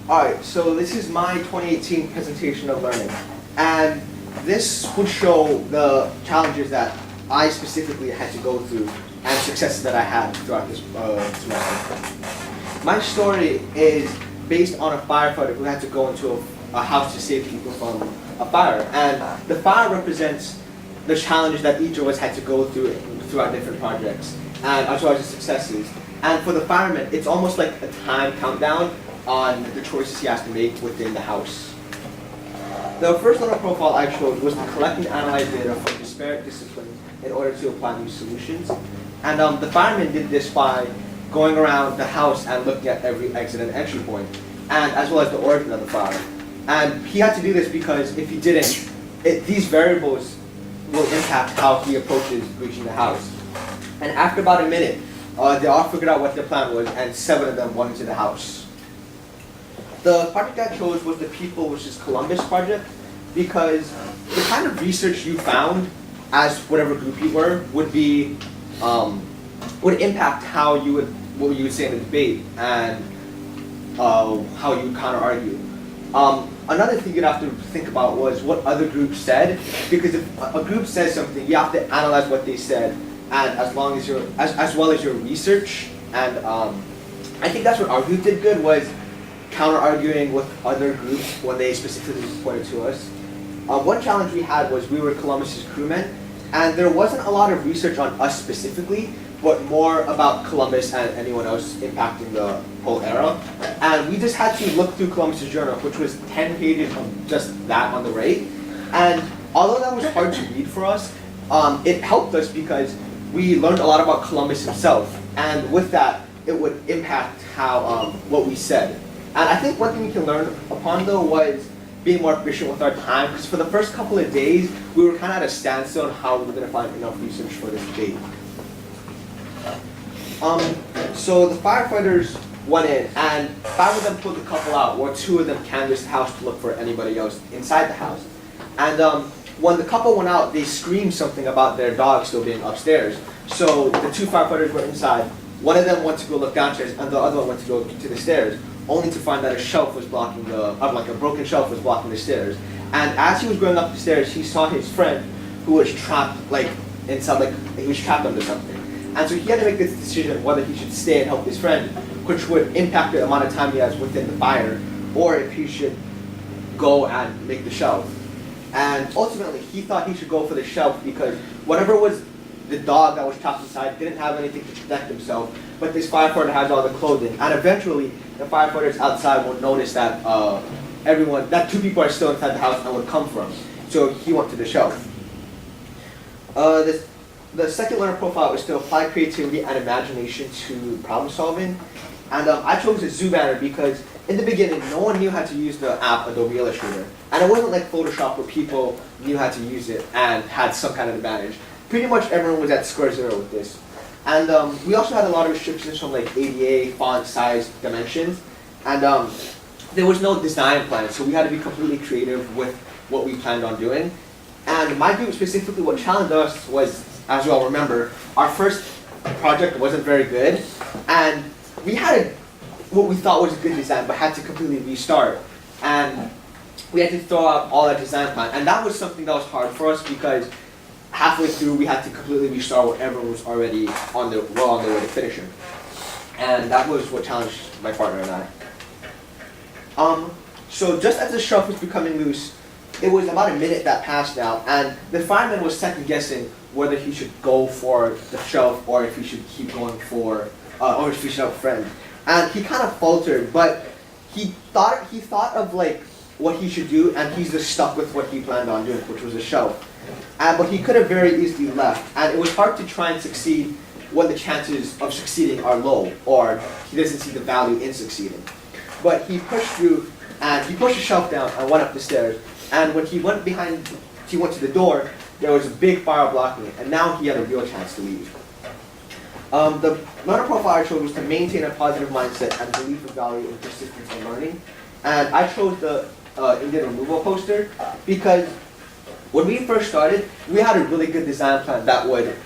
Alright, so this is my 2018 presentation of learning. And this would show the challenges that I specifically had to go through and successes that I had throughout this semester. My story is based on a firefighter who had to go into a house to save people from a fire. And the fire represents the challenges that each of us had to go throughout different projects, and as well as the successes. And for the fireman, it's almost like a time countdown on the choices he has to make within the house. The first learner profile I chose was to collect and analyze data from disparate disciplines in order to apply new solutions. And the fireman did this by going around the house and looking at every exit and entry point, and as well as the origin of the fire. And he had to do this because if he didn't, these variables will impact how he approaches reaching the house. And after about a minute, they all figured out what their plan was, and 7 of them went into the house. The project I chose was the People vs. Columbus project, because the kind of research you found as whatever group you were would impact what you would say in the debate and how you would counter-argue. Another thing you'd have to think about was what other groups said, because if a group says something, you have to analyze what they said, and as well as your research. And I think that's what our group did good, was counter-arguing with other groups when they specifically pointed to us. One challenge we had was we were Columbus's crewmen, and there wasn't a lot of research on us specifically, but more about Columbus and anyone else impacting the whole era. And we just had to look through Columbus's journal, which was 10 pages of just that on the right. And although that was hard to read for us, it helped us because we learned a lot about Columbus himself. And with that, it would impact how what we said. And I think one thing we can learn upon, though, was being more efficient with our time, because for the first couple of days, we were kind of at a standstill on how we were going to find enough research for this debate. So the firefighters went in, and 5 of them pulled the couple out, while 2 of them canvassed the house to look for anybody else inside the house. And when the couple went out, they screamed something about their dog still being upstairs. So the 2 firefighters were inside. One of them went to go look downstairs, and the other one went to go to the stairs, only to find that a shelf was blocking like a broken shelf was blocking the stairs. And as he was going up the stairs, he saw his friend who was trapped, he was trapped under something. And so he had to make this decision whether he should stay and help his friend, which would impact the amount of time he has within the fire, or if he should go and make the shelf. And ultimately, he thought he should go for the shelf because whatever was the dog that was trapped inside didn't have anything to protect himself, but this firefighter has all the clothing. And eventually, the firefighters outside will notice that that 2 people are still inside the house and would come for him. So he went to the shelf. The second learner profile was to apply creativity and imagination to problem solving. And I chose a zoo banner because in the beginning, no one knew how to use the app Adobe Illustrator. And it wasn't like Photoshop where people knew how to use it and had some kind of advantage. Pretty much everyone was at square zero with this. And we also had a lot of restrictions from like ADA, font size, dimensions. And there was no design plan, so we had to be completely creative with what we planned on doing. And my group specifically, what challenged us was, as you all remember, our first project wasn't very good. And we had what we thought was a good design, but had to completely restart. And we had to throw out all that design plan. And that was something that was hard for us because halfway through, we had to completely restart what everyone was already on their way to finishing. And that was what challenged my partner and I. So just as the shelf was becoming loose, it was about a minute that passed now, and the fireman was second guessing whether he should go for the shelf or if he should keep going for, or if he should have a friend. And he kind of faltered, but he thought of like what he should do, and he's just stuck with what he planned on doing, which was a shelf. But he could have very easily left, and it was hard to try and succeed when the chances of succeeding are low, or he doesn't see the value in succeeding. But he pushed through, and he pushed the shelf down and went up the stairs. And when he went to the door, there was a big fire blocking it, and now he had a real chance to leave. The learner profile I chose was to maintain a positive mindset and belief of value in persistence and learning. And I chose the Indian removal poster because when we first started, we had a really good design plan that would,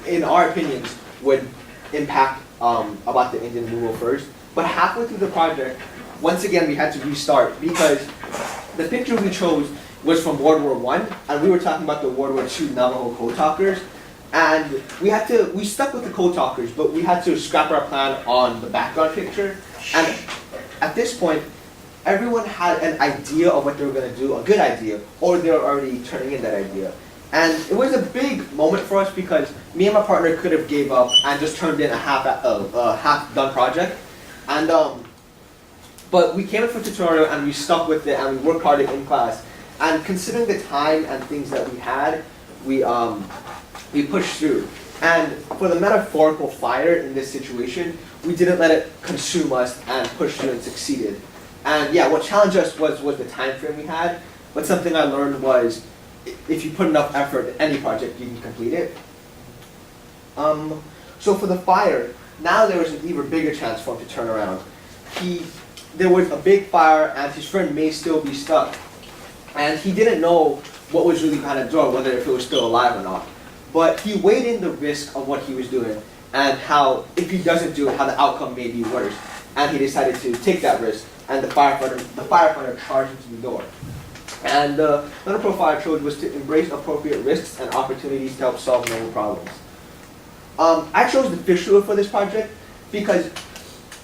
in our opinions, would impact about the Indian removal first. But halfway through the project, once again we had to restart because the picture we chose was from World War I, and we were talking about the World War II Navajo code talkers. And we stuck with the code talkers, but we had to scrap our plan on the background picture. And at this point, everyone had an idea of what they were going to do, a good idea, or they were already turning in that idea. And it was a big moment for us because me and my partner could have gave up and just turned in a half-done project. And but we came in for tutorial and we stuck with it and we worked hard in class. And considering the time and things that we had, we pushed through. And for the metaphorical fire in this situation, we didn't let it consume us and push through and succeeded. And yeah, what challenged us was the time frame we had. But something I learned was, if you put enough effort in any project, you can complete it. So for the fire, now there was an even bigger chance for him to turn around. There was a big fire and his friend may still be stuck. And he didn't know what was really behind the door, whether if it was still alive or not. But he weighed in the risk of what he was doing and how, if he doesn't do it, how the outcome may be worse. And he decided to take that risk. And the firefighter charged into the door. And another profile I chose was to embrace appropriate risks and opportunities to help solve known problems. I chose the fish lure for this project because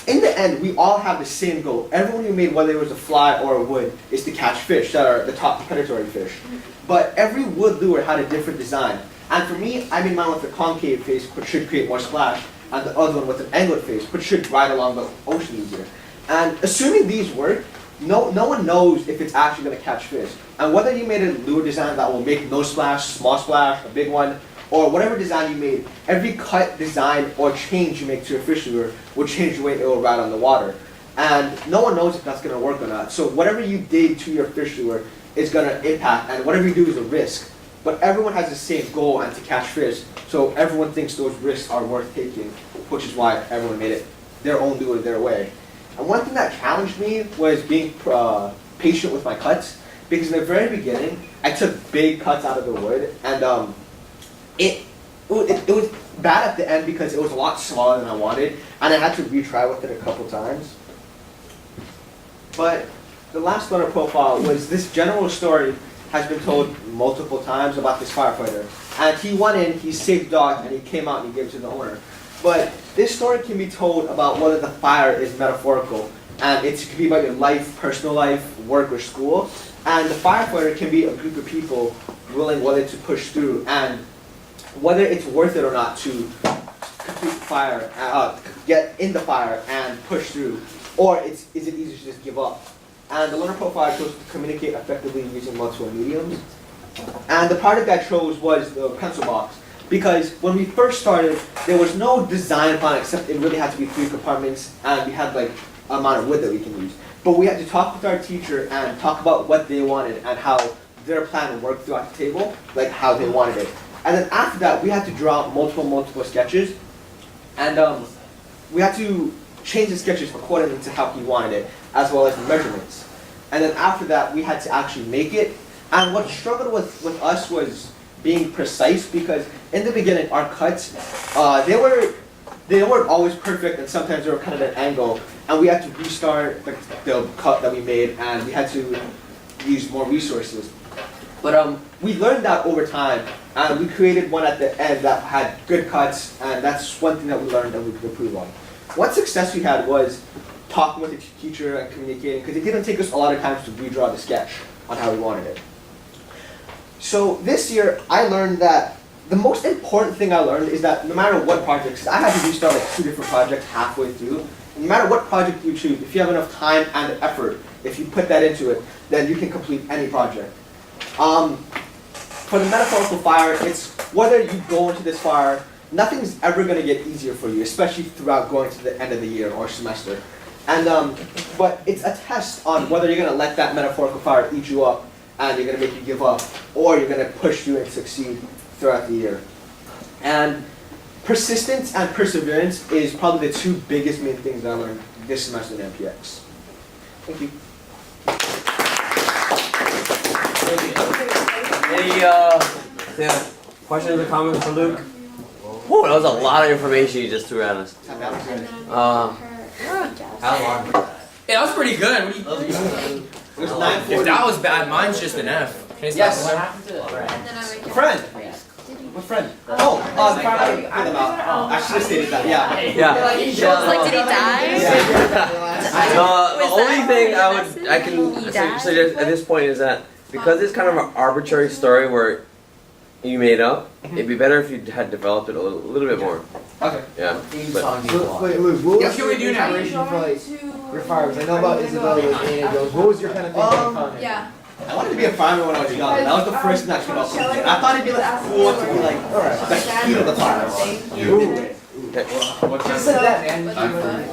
in the end, we all have the same goal. Everyone who made, whether it was a fly or a wood, is to catch fish that are the top predatory fish. But every wood lure had a different design. And for me, I made mine with a concave face, which should create more splash, and the other one with an angled face, which should ride along the ocean easier. And assuming these work, no one knows if it's actually going to catch fish. And whether you made a lure design that will make no splash, small splash, a big one, or whatever design you made, every cut, design, or change you make to your fish lure will change the way it will ride on the water. And no one knows if that's going to work or not. So whatever you did to your fish lure is going to impact, and whatever you do is a risk. But everyone has the same goal, and to catch fish. So everyone thinks those risks are worth taking, which is why everyone made it their own lure, their way. And one thing that challenged me was being patient with my cuts, because in the very beginning, I took big cuts out of the wood, and it was bad at the end because it was a lot smaller than I wanted, and I had to retry with it a couple times. But the last letter profile was this general story has been told multiple times about this firefighter. And he went in, he saved the dog, and he came out and he gave it to the owner. But this story can be told about whether the fire is metaphorical, and it can be about your life, personal life, work, or school. And the firefighter can be a group of people willing whether to push through, and whether it's worth it or not to complete the fire, get in the fire and push through, or is it easier to just give up? And the learner profile I chose to communicate effectively using multiple mediums. And the project I chose was the pencil box, because when we first started, there was no design plan except it really had to be 3 compartments, and we had like an amount of wood that we can use. But we had to talk with our teacher and talk about what they wanted and how their plan worked throughout the table, like how they wanted it. And then after that, we had to draw out multiple sketches, and we had to change the sketches accordingly to how he wanted it, as well as the measurements. And then after that, we had to actually make it. And what struggled with us was being precise, because in the beginning, our cuts, they weren't always perfect, and sometimes they were kind of at an angle, and we had to restart the cut that we made, and we had to use more resources. But we learned that over time, and we created one at the end that had good cuts, and that's one thing that we learned and we could improve on. One success we had was talking with the teacher and communicating, because it didn't take us a lot of times to redraw the sketch on how we wanted it. So this year, I learned that the most important thing I learned is that no matter what project, because I had to restart like 2 different projects halfway through, no matter what project you choose, if you have enough time and effort, if you put that into it, then you can complete any project. For the metaphorical fire, it's whether you go into this fire, nothing's ever going to get easier for you, especially throughout going to the end of the year or semester. And but it's a test on whether you're going to let that metaphorical fire eat you up and you're going to make you give up, or you're going to push through and succeed throughout the year. And persistence and perseverance is probably the 2 biggest main things that I learned this semester in MPX. Thank you. Any questions or comments for Luke? Whoa, that was a lot of information you just threw at us. How long? Yeah, that was pretty good. What do you, It was 9:40. if that was bad, mine's just an F. Can I Yes. stop? What happened to the friend? And then I wake up. Friend. What friend? Oh, the friend I put them out. I should have stated that. Yeah. Yeah. Like, did he die? The Was only that thing the I message? can He died? suggest at this point is that because it's kind of an arbitrary story where you made up, it'd be better if you had developed it a little bit more. Okay. Yeah. But So, wait, Luke, what Yeah, was can we do now? inspiration for like your fires? I know about Isabella with Anna Jones. What was your kind of thing for content? Yeah. I wanted to be a fireman when I was young. That was the first thing that came up. I thought it'd be like cool to be like the heat of the fire. Ooh. okay. She said that, man.